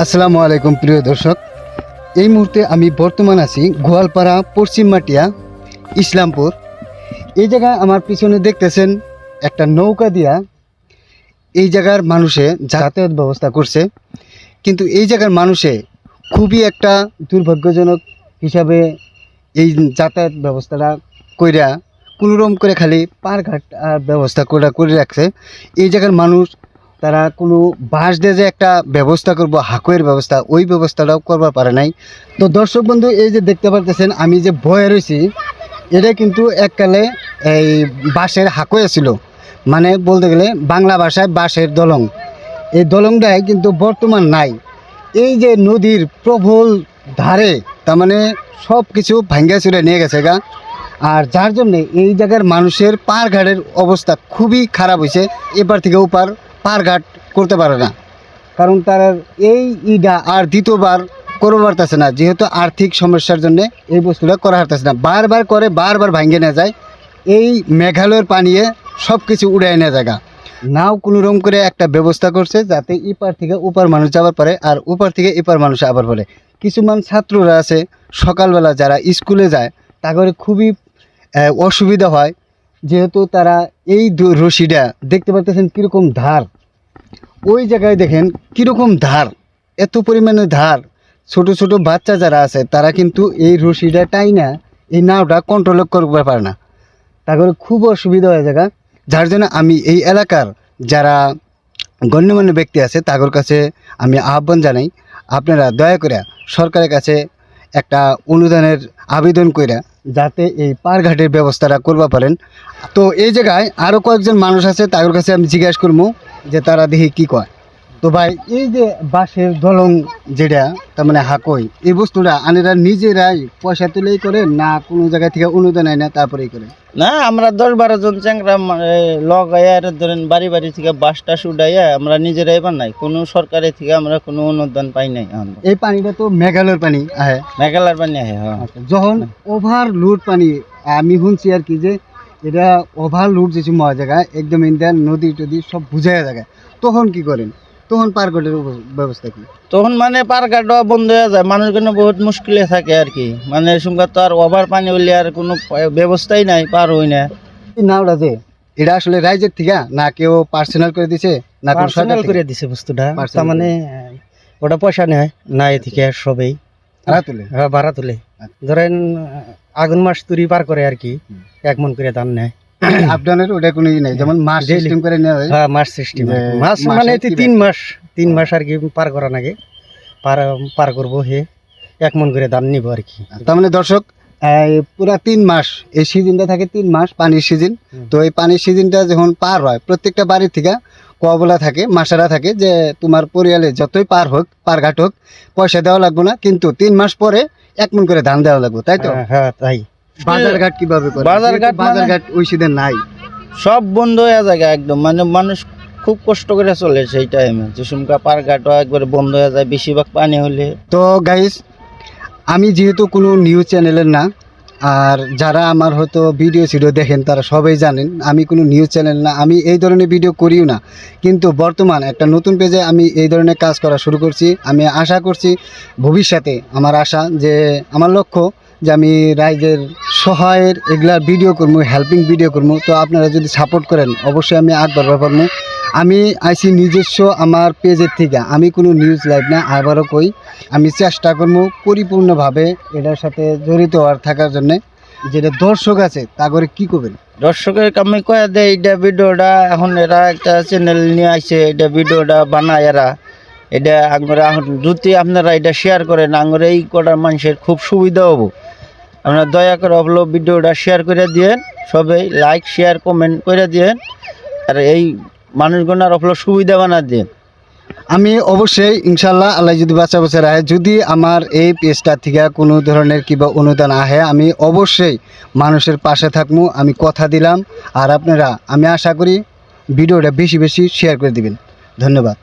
আসসালামু আলাইকুম প্রিয় দর্শক, এই মুহূর্তে আমি বর্তমান আছি গোয়ালপাড়া পশ্চিম মাটিয়া ইসলামপুর। এই জায়গায় আমার পিছনে দেখতেছেন একটা নৌকা দিয়া এই জায়গার মানুষে যাতায়াত ব্যবস্থা করছে, কিন্তু এই জায়গার মানুষে খুবই একটা দুর্ভাগ্যজনক হিসাবে এই যাতায়াত ব্যবস্থাটা কইরা কোনোরকম করে খালি পারঘাট ব্যবস্থা করে রাখছে। এই জায়গার মানুষ তারা কোনো বাঁশ দিয়ে যে একটা ব্যবস্থা করব, হাঁকুয়ের ব্যবস্থা, ওই ব্যবস্থাটাও করবার পারে নাই। তো দর্শক বন্ধু, এই যে দেখতে পারতেছেন আমি যে বয়ে রয়েছি, এটা কিন্তু এককালে এই বাঁশের হাঁকুয়ে ছিল, মানে বলতে গেলে বাংলা ভাষায় বাঁশের দলং। এই দলংটাই কিন্তু বর্তমান নাই। এই যে নদীর প্রবল ধারে তার মানে সব কিছু ভাঙ্গা চুরে নিয়ে গেছে গা, আর যার জন্যে এই জায়গার মানুষের পারঘাটের অবস্থা খুবই খারাপ হয়েছে। এবার থেকে ওপার পারঘাট করতে পারে না, কারণ তারা এই ইটা আর দ্বিতীয়বার করতে পারতেছে না, যেহেতু আর্থিক সমস্যার জন্য এই বস্তুটা করা হারতেছে না। বারবার করে বারবার ভাঙ্গে নিয়ে যায়, এই মেঘালয়ের পানিয়ে সব কিছু উড়াই নেওয়া জায়গা। নাও কোনো রকম করে একটা ব্যবস্থা করছে যাতে এপার থেকে ওপার মানুষ যাবার পারে, আর ওপার থেকে এপার মানুষ আবার পারে। কিছুমান ছাত্ররা আছে সকালবেলা যারা স্কুলে যায়, তাদের খুবই অসুবিধা হয়, যেহেতু তারা এই রশিটা দেখতে পাচ্ছেন কীরকম ধার, ওই জায়গায় দেখেন কীরকম ধার, এত পরিমাণে ধার। ছোট ছোট বাচ্চা যারা আছে তারা কিন্তু এই রশিটা টাইনা এই নাওটা কন্ট্রোল করতে পারে না, তাদের খুব অসুবিধা হয়ে জায়গা। যার জন্য আমি এই এলাকার যারা গণ্যমান্য ব্যক্তি আছে তাদের কাছে আমি আহ্বান জানাই, আপনারা দয়া করে সরকারের কাছে একটা অনুদানের আবেদন কইরা যাতে এই পারঘাটের ব্যবস্থাটা করবা পারেন। তো এই জায়গায় আরও কয়েকজন মানুষ আছে, তাদের কাছে আমি জিজ্ঞাসা করবো যে তারা দেখি কি কয়। তো ভাই, এই যে বাঁশের দলং যেটা তার মানে হাঁকই, এই বস্তুটা আনেরা নিজেরাই পয়সা তুলেই করে না কোনো জায়গা থেকে অনুদান নেয় না তারপরেই করে? না, আমরা 10-12 জন চ্যাংরা লগাইয়া ধরেন বাড়ি বাড়ি থেকে বাস টাস উঠাইয়া আমরা নিজেরাই বানাই, কোনো সরকারের থেকে আমরা কোনো অনুদান পাই নাই। এই পানিটা তো মেঘালয়ের পানি আহে, মেঘালয়ের পানি আহে। হ্যাঁ, যখন ওভারলোড পানি আমি শুনছি আর কি, যে এটা ওভারলোড যে সময় জায়গায় একদম ইন্ডিয়ান নদী টদী সব বুঝাইয়া জায়গায়, তখন কি করেন? তখন পারঘাটের ব্যবস্থা কি? তখন মানে পারঘাট বন্ধ হয়ে যায়, মানুষজন বহুত মুশকিলে থাকে আর কি। মানে সঙ্গে তো আর ওভার পানি হইলে আর কোনো ব্যবস্থাই নাই, পার হই না। নাওটা যে এটা আসলে রাইজের থেকে না কেউ পার্সোনাল করে দিছে, না কোনো পার্সোনাল করে দিছে বস্তুটা, তার মানে ওটা পয়সা নেয় না, এ থেকে সবাই ভাড়া তুলে। হ্যাঁ, ভাড়া তুলে। ধরেন আগুন মাস তুরি পার করে আর কি, 1 মণ করে ধান নেয়। আপডাউনের ওটা কোনো ই নাই, যেমন মাস সিস্টেম করে নেওয়া হয়। হ্যাঁ, মাস সিস্টেম। মাস মানে 3 মাস আর কি পার করা লাগে, পার করবো হে 1 মণ করে ধান নিব আর কি। তার মানে দর্শক, পুরা 3 মাস এই সিজনটা থাকে, 3 মাস পানির সিজন। তো এই পানির সিজনটা যখন পার হয়, প্রত্যেকটা বাড়ি থেকে কবলা থাকে, মাসারা থাকে যে তোমার পরিয়ালে যতই পার হোক, পারঘাট হোক, পয়সা দেওয়া লাগবে না, কিন্তু 3 মাস পরে 1 মণ করে ধান দেওয়া লাগবে, তাই তো? হ্যাঁ, তাই। বাজারঘাট কিভাবে করে? বাজারঘাট ওই সিজন নাই, সব বন্ধ হয়ে যায় একদম, মানে মানুষ খুব কষ্ট করে চলে সেই টাইমে, যে সুমকা পারঘাট একবারে বন্ধ হয়ে যায় বেশিরভাগ পানি হলে। তো গাইস, আমি যেহেতু কোনো নিউজ চ্যানেলের না, আর যারা আমার হয়তো ভিডিও দেখেন তারা সবাই জানেন আমি কোনো নিউজ চ্যানেল না, আমি এই ধরনের ভিডিও করিও না, কিন্তু বর্তমান একটা নতুন পেজে আমি এই ধরনের কাজ করা শুরু করছি। আমি আশা করছি ভবিষ্যতে, আমার আশা যে আমার লক্ষ্য যে আমি রাইজের সহায়ের এগুলার ভিডিও করবো, হেল্পিং ভিডিও করবো। তো আপনারা যদি সাপোর্ট করেন অবশ্যই আমি আগবাড়বা পারবো। আমি আইসি নিজস্ব আমার পেজের থেকে, আমি কোনো নিউজ লাইভ না, আবারও কই আমি চেষ্টা করবো পরিপূর্ণভাবে এটার সাথে জড়িত হওয়ার থাকার জন্যে। যেটা দর্শক আছে তা করে কী করবেন? দর্শকের কামে কয়ে দেয় এটা ভিডিওটা, এখন এরা একটা চ্যানেল নিয়ে আসে, এটা ভিডিওটা বানায় এরা, এটা আঙুরে যদি আপনারা এটা শেয়ার করেন, আঙুরে এই কটার মানুষের খুব সুবিধা হবো। আপনারা দয়া করে হলো ভিডিওটা শেয়ার করে দিয়েন, সবাই লাইক শেয়ার কমেন্ট করে দিয়েন, আর এই মানুষগুলোর হলো সুবিধা বানা দিন। আমি অবশ্যই ইনশাল্লাহ আল্লাহ যদি বাচ্চা বাচ্চা রাখে, যদি আমার এই পেজটা থেকে কোনো ধরনের কিংবা অনুদান আহে, আমি অবশ্যই মানুষের পাশে থাকবো, আমি কথা দিলাম। আর আপনারা, আমি আশা করি ভিডিওটা বেশি বেশি শেয়ার করে দিবেন। ধন্যবাদ।